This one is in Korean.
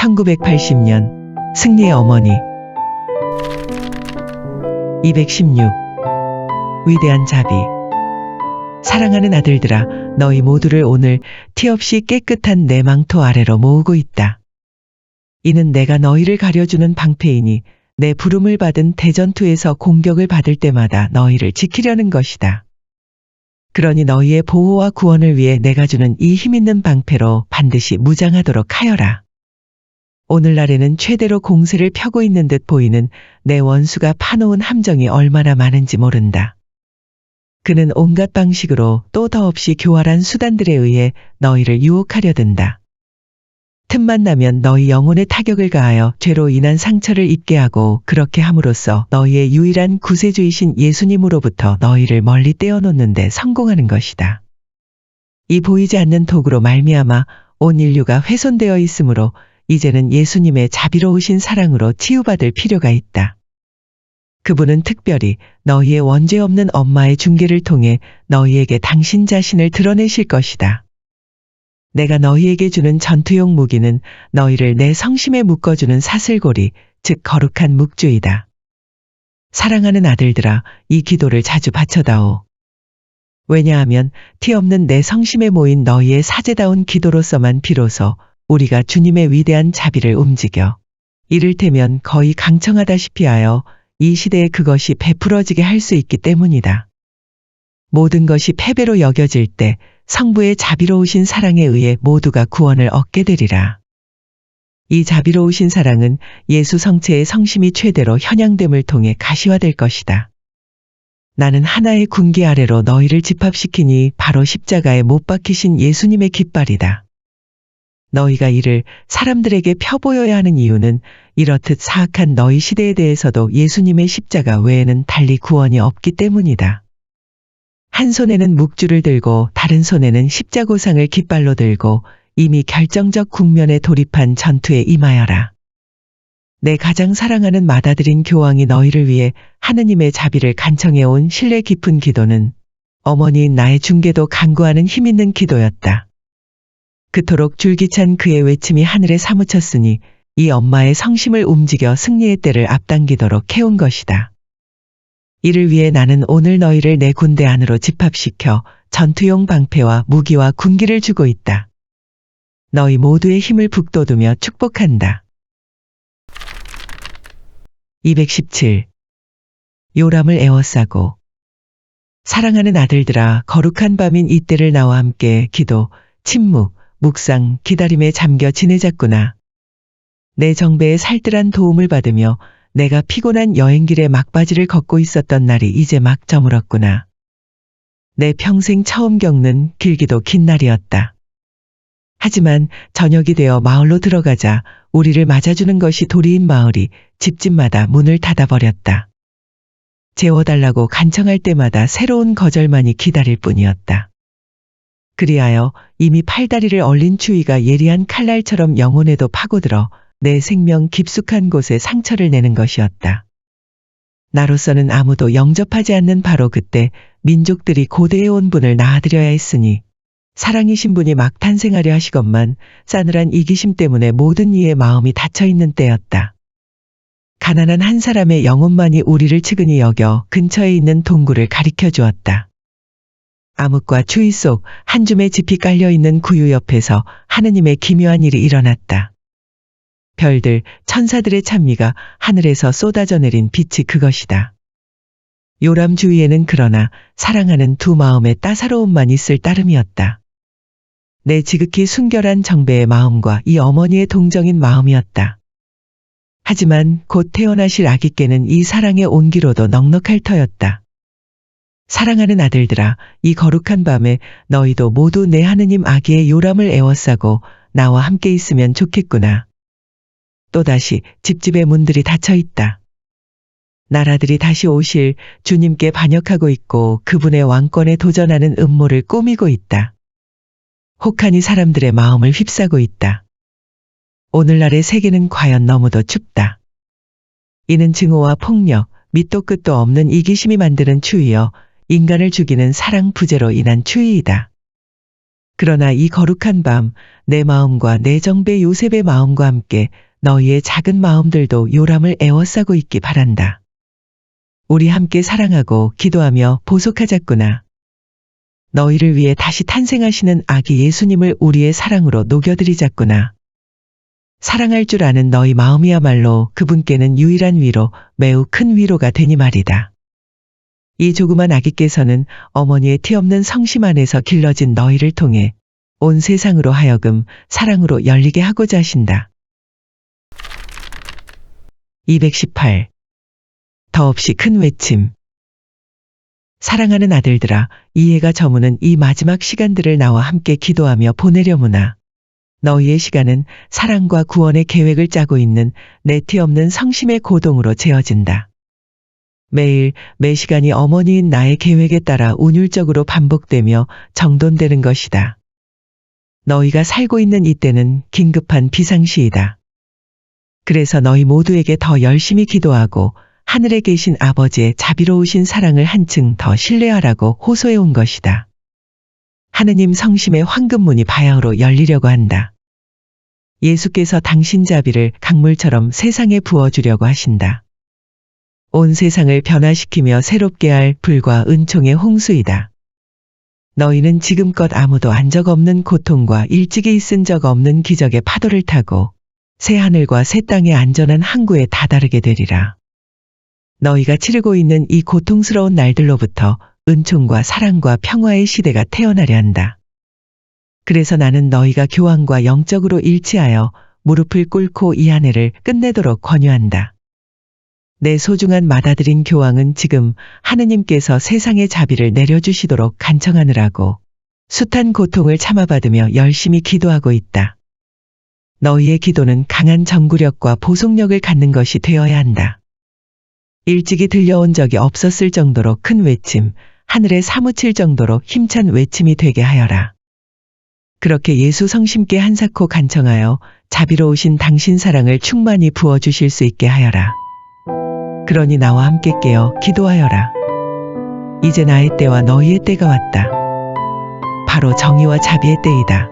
1980년 승리의 어머니. 216. 위대한 자비. 사랑하는 아들들아, 너희 모두를 오늘 티 없이 깨끗한 내 망토 아래로 모으고 있다. 이는 내가 너희를 가려주는 방패이니 내 부름을 받은 대전투에서 공격을 받을 때마다 너희를 지키려는 것이다. 그러니 너희의 보호와 구원을 위해 내가 주는 이 힘있는 방패로 반드시 무장하도록 하여라. 오늘날에는 최대로 공세를 펴고 있는 듯 보이는 내 원수가 파놓은 함정이 얼마나 많은지 모른다. 그는 온갖 방식으로 또 더없이 교활한 수단들에 의해 너희를 유혹하려 든다. 틈만 나면 너희 영혼에 타격을 가하여 죄로 인한 상처를 입게 하고, 그렇게 함으로써 너희의 유일한 구세주이신 예수님으로부터 너희를 멀리 떼어놓는 데 성공하는 것이다. 이 보이지 않는 도구로 말미암아 온 인류가 훼손되어 있으므로 이제는 예수님의 자비로우신 사랑으로 치유받을 필요가 있다. 그분은 특별히 너희의 원죄 없는 엄마의 중개를 통해 너희에게 당신 자신을 드러내실 것이다. 내가 너희에게 주는 전투용 무기는 너희를 내 성심에 묶어주는 사슬고리, 즉 거룩한 묵주이다. 사랑하는 아들들아, 이 기도를 자주 바쳐다오. 왜냐하면 티 없는 내 성심에 모인 너희의 사제다운 기도로서만 비로소 우리가 주님의 위대한 자비를 움직여 이를테면 거의 강청하다시피 하여 이 시대에 그것이 베풀어지게 할 수 있기 때문이다. 모든 것이 패배로 여겨질 때 성부의 자비로우신 사랑에 의해 모두가 구원을 얻게 되리라. 이 자비로우신 사랑은 예수 성체의 성심이 최대로 현양됨을 통해 가시화될 것이다. 나는 하나의 군기 아래로 너희를 집합시키니 바로 십자가에 못 박히신 예수님의 깃발이다. 너희가 이를 사람들에게 펴보여야 하는 이유는 이렇듯 사악한 너희 시대에 대해서도 예수님의 십자가 외에는 달리 구원이 없기 때문이다. 한 손에는 묵주를 들고 다른 손에는 십자고상을 깃발로 들고 이미 결정적 국면에 돌입한 전투에 임하여라. 내 가장 사랑하는 맏아들인 교황이 너희를 위해 하느님의 자비를 간청해온 신뢰 깊은 기도는 어머니인 나의 중개도 간구하는 힘있는 기도였다. 그토록 줄기찬 그의 외침이 하늘에 사무쳤으니 이 엄마의 성심을 움직여 승리의 때를 앞당기도록 해온 것이다. 이를 위해 나는 오늘 너희를 내 군대 안으로 집합시켜 전투용 방패와 무기와 군기를 주고 있다. 너희 모두의 힘을 북돋우며 축복한다. 217. 요람을 에워싸고. 사랑하는 아들들아, 거룩한 밤인 이때를 나와 함께 기도, 침묵, 묵상, 기다림에 잠겨 지내자꾸나. 내 정배의 살뜰한 도움을 받으며 내가 피곤한 여행길에 막바지를 걷고 있었던 날이 이제 막 저물었구나. 내 평생 처음 겪는 길기도 긴 날이었다. 하지만 저녁이 되어 마을로 들어가자 우리를 맞아주는 것이 도리인 마을이 집집마다 문을 닫아버렸다. 재워달라고 간청할 때마다 새로운 거절만이 기다릴 뿐이었다. 그리하여 이미 팔다리를 얼린 추위가 예리한 칼날처럼 영혼에도 파고들어 내 생명 깊숙한 곳에 상처를 내는 것이었다. 나로서는 아무도 영접하지 않는 바로 그때 민족들이 고대해온 분을 낳아드려야 했으니 사랑이신 분이 막 탄생하려 하시건만 싸늘한 이기심 때문에 모든 이의 마음이 닫혀있는 때였다. 가난한 한 사람의 영혼만이 우리를 측은히 여겨 근처에 있는 동굴을 가리켜 주었다. 암흑과 추위 속 한 줌의 짚이 깔려있는 구유 옆에서 하느님의 기묘한 일이 일어났다. 별들, 천사들의 찬미가 하늘에서 쏟아져 내린 빛이 그것이다. 요람 주위에는 그러나 사랑하는 두 마음의 따사로움만 있을 따름이었다. 내 지극히 순결한 정배의 마음과 이 어머니의 동정인 마음이었다. 하지만 곧 태어나실 아기께는 이 사랑의 온기로도 넉넉할 터였다. 사랑하는 아들들아, 이 거룩한 밤에 너희도 모두 내 하느님 아기의 요람을 에워싸고 나와 함께 있으면 좋겠구나. 또다시 집집의 문들이 닫혀 있다. 나라들이 다시 오실 주님께 반역하고 있고 그분의 왕권에 도전하는 음모를 꾸미고 있다. 혹하니 사람들의 마음을 휩싸고 있다. 오늘날의 세계는 과연 너무도 춥다. 이는 증오와 폭력, 밑도 끝도 없는 이기심이 만드는 추위여 인간을 죽이는 사랑 부재로 인한 추위이다. 그러나 이 거룩한 밤 내 마음과 내 정배 요셉의 마음과 함께 너희의 작은 마음들도 요람을 에워싸고 있기 바란다. 우리 함께 사랑하고 기도하며 보속하자꾸나. 너희를 위해 다시 탄생하시는 아기 예수님을 우리의 사랑으로 녹여드리자꾸나. 사랑할 줄 아는 너희 마음이야말로 그분께는 유일한 위로, 매우 큰 위로가 되니 말이다. 이 조그만 아기께서는 어머니의 티 없는 성심 안에서 길러진 너희를 통해 온 세상으로 하여금 사랑으로 열리게 하고자 하신다. 218. 더없이 큰 외침. 사랑하는 아들들아, 이해가 저무는 이 마지막 시간들을 나와 함께 기도하며 보내려무나. 너희의 시간은 사랑과 구원의 계획을 짜고 있는 내 티 없는 성심의 고동으로 재어진다. 매일 매 시간이 어머니인 나의 계획에 따라 운율적으로 반복되며 정돈되는 것이다. 너희가 살고 있는 이때는 긴급한 비상시이다. 그래서 너희 모두에게 더 열심히 기도하고 하늘에 계신 아버지의 자비로우신 사랑을 한층 더 신뢰하라고 호소해 온 것이다. 하느님 성심의 황금문이 바야흐로 열리려고 한다. 예수께서 당신 자비를 강물처럼 세상에 부어주려고 하신다. 온 세상을 변화시키며 새롭게 할 불과 은총의 홍수이다. 너희는 지금껏 아무도 안 적 없는 고통과 일찍이 있은 적 없는 기적의 파도를 타고 새 하늘과 새 땅의 안전한 항구에 다다르게 되리라. 너희가 치르고 있는 이 고통스러운 날들로부터 은총과 사랑과 평화의 시대가 태어나려 한다. 그래서 나는 너희가 교황과 영적으로 일치하여 무릎을 꿇고 이 한 해를 끝내도록 권유한다. 내 소중한 맏아들인 교황은 지금 하느님께서 세상의 자비를 내려주시도록 간청하느라고 숱한 고통을 참아받으며 열심히 기도하고 있다. 너희의 기도는 강한 정구력과 보속력을 갖는 것이 되어야 한다. 일찍이 들려온 적이 없었을 정도로 큰 외침, 하늘에 사무칠 정도로 힘찬 외침이 되게 하여라. 그렇게 예수 성심께 한사코 간청하여 자비로우신 당신 사랑을 충만히 부어주실 수 있게 하여라. 그러니 나와 함께 깨어 기도하여라. 이제 나의 때와 너희의 때가 왔다. 바로 정의와 자비의 때이다.